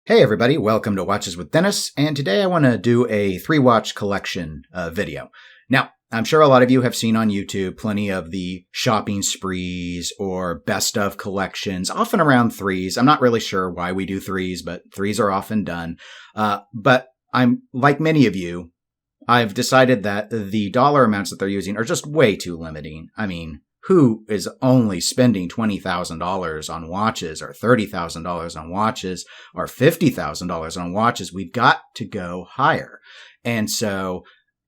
Hey everybody, welcome to Watches with Dennis, and today I want to do a 3-watch collection video. Now, I'm sure a lot of you have seen on YouTube plenty of the shopping sprees or best of collections, often around 3s. I'm not really sure why we do 3s, but 3s are often done. But I'm like many of you, I've decided that the dollar amounts that they're using are just way too limiting. I mean, who is only spending $20,000 on watches or $30,000 on watches or $50,000 on watches? We've got to go higher. And so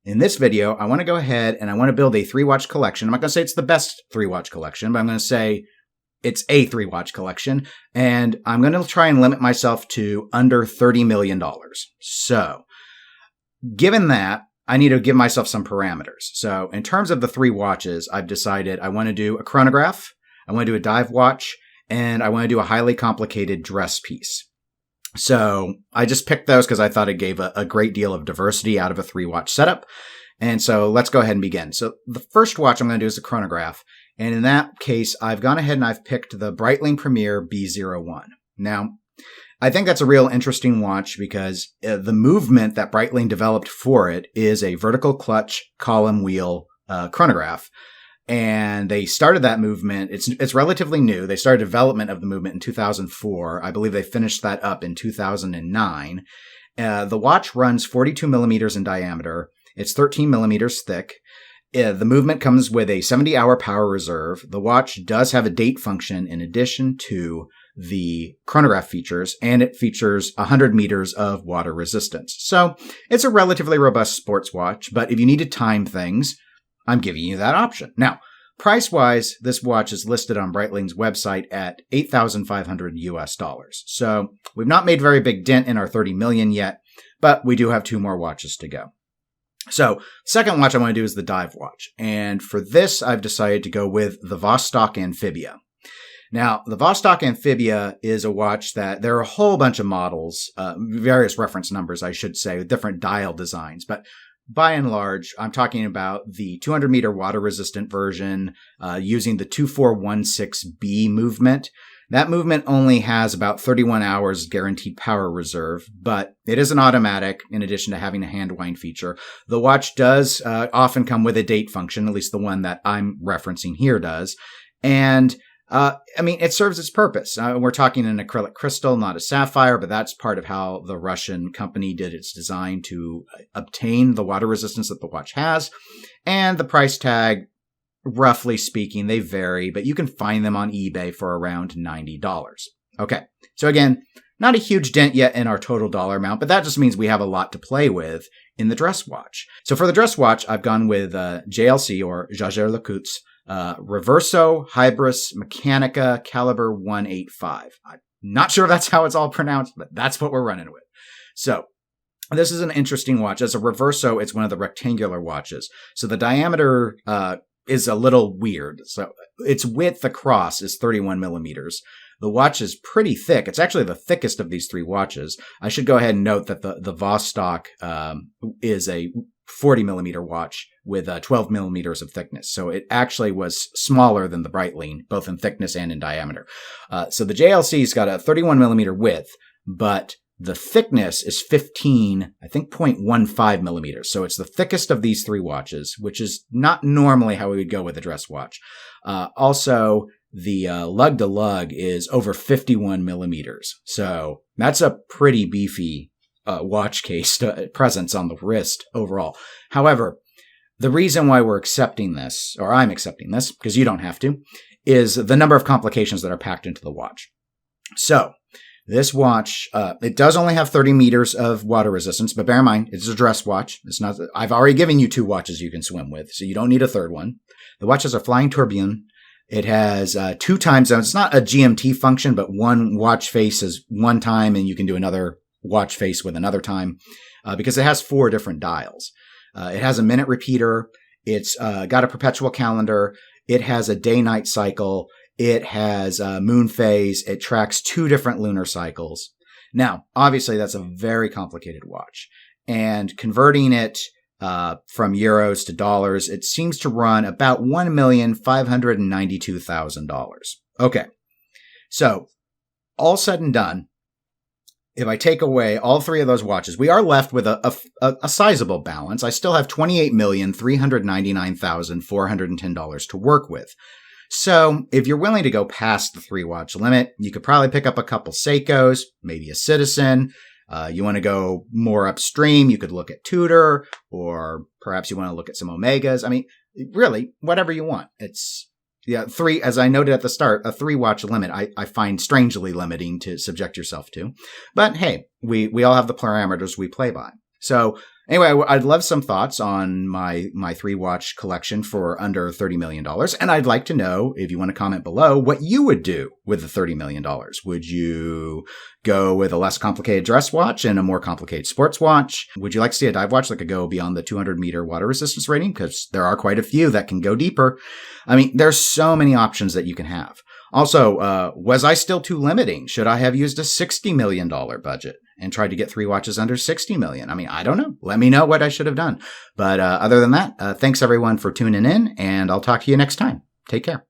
in this video, I want to go ahead and I want to build a 3-watch collection. I'm not going to say it's the best 3-watch collection, but I'm going to say it's a 3-watch collection. And I'm going to try and limit myself to under $30 million. So given that, I need to give myself some parameters. So in terms of the 3 watches, I've decided I want to do a chronograph, I want to do a dive watch, and I want to do a highly complicated dress piece. So I just picked those because I thought it gave a great deal of diversity out of a 3-watch setup. And so let's go ahead and begin. So the first watch I'm going to do is the chronograph. And in that case, I've gone ahead and I've picked the Breitling Premier B01. Now, I think that's a real interesting watch because the movement that Breitling developed for it is a vertical clutch column wheel chronograph. And they started that movement. It's relatively new. They started development of the movement in 2004. I believe they finished that up in 2009. The watch runs 42 millimeters in diameter. It's 13 millimeters thick. The movement comes with a 70-hour power reserve. The watch does have a date function in addition to the chronograph features, and it features 100 meters of water resistance. So it's a relatively robust sports watch, but if you need to time things, I'm giving you that option. Now, price-wise, this watch is listed on Breitling's website at $8,500 US. So we've not made very big dent in our 30 million yet, but we do have 2 more watches to go. So, second watch I want to do is the dive watch. And for this, I've decided to go with the Vostok Amphibia. Now, the Vostok Amphibia is a watch that there are a whole bunch of models, various reference numbers, I should say, with different dial designs. But by and large, I'm talking about the 200-meter water-resistant version using the 2416B movement. That movement only has about 31 hours guaranteed power reserve, but it is an automatic in addition to having a hand wind feature. The watch does often come with a date function, at least the one that I'm referencing here does. And it serves its purpose. We're talking an acrylic crystal, not a sapphire, but that's part of how the Russian company did its design to obtain the water resistance that the watch has. And the price tag, roughly speaking, they vary, but you can find them on eBay for around $90. Okay, so again, not a huge dent yet in our total dollar amount, but that just means we have a lot to play with in the dress watch. So for the dress watch, I've gone with JLC, or Jaeger-LeCoultre, Reverso Hybris Mechanica Caliber 185. I'm not sure if that's how it's all pronounced, but that's what we're running with. So this is an interesting watch. As a Reverso, it's one of the rectangular watches. So the diameter is a little weird. So its width across is 31 millimeters. The watch is pretty thick. It's actually the thickest of these 3 watches. I should go ahead and note that the Vostok is a 40 millimeter watch with 12 millimeters of thickness. So it actually was smaller than the Breitling, both in thickness and in diameter. So the JLC's got a 31 millimeter width, but the thickness is 0.15 millimeters. So it's the thickest of these 3 watches, which is not normally how we would go with a dress watch. Also, the lug to lug is over 51 millimeters. So that's a pretty beefy watch case presence on the wrist overall. However, the reason why we're accepting this, or I'm accepting this, because you don't have to, is the number of complications that are packed into the watch. So this watch, it does only have 30 meters of water resistance, but bear in mind, it's a dress watch. It's not. I've already given you 2 watches you can swim with, so you don't need a third one. The watch has a flying tourbillon. It has 2 time zones. It's not a GMT function, but one watch face is one time, and you can do another watch face with another time, because it has 4 different dials. It has a minute repeater. It's got a perpetual calendar. It has a day-night cycle. It has moon phase. It tracks 2 different lunar cycles. Now, obviously, that's a very complicated watch. And converting it from euros to dollars, it seems to run about $1,592,000. Okay. So, all said and done, if I take away all three of those watches, we are left with a sizable balance. I still have $28,399,410 to work with. So if you're willing to go past the 3-watch limit, you could probably pick up a couple Seikos, maybe a Citizen. You want to go more upstream, you could look at Tudor, or perhaps you want to look at some Omegas. I mean, really, whatever you want. It's, as I noted at the start, a 3-watch limit I find strangely limiting to subject yourself to. But hey, we all have the parameters we play by. So anyway, I'd love some thoughts on my 3-watch collection for under $30 million. And I'd like to know, if you want to comment below, what you would do with the $30 million. Would you go with a less complicated dress watch and a more complicated sports watch? Would you like to see a dive watch that could go beyond the 200-meter water resistance rating? Because there are quite a few that can go deeper. I mean, there's so many options that you can have. Also, was I still too limiting? Should I have used a $60 million budget and tried to get 3 watches under $60 million? I mean, I don't know. Let me know what I should have done. But other than that, thanks everyone for tuning in, and I'll talk to you next time. Take care.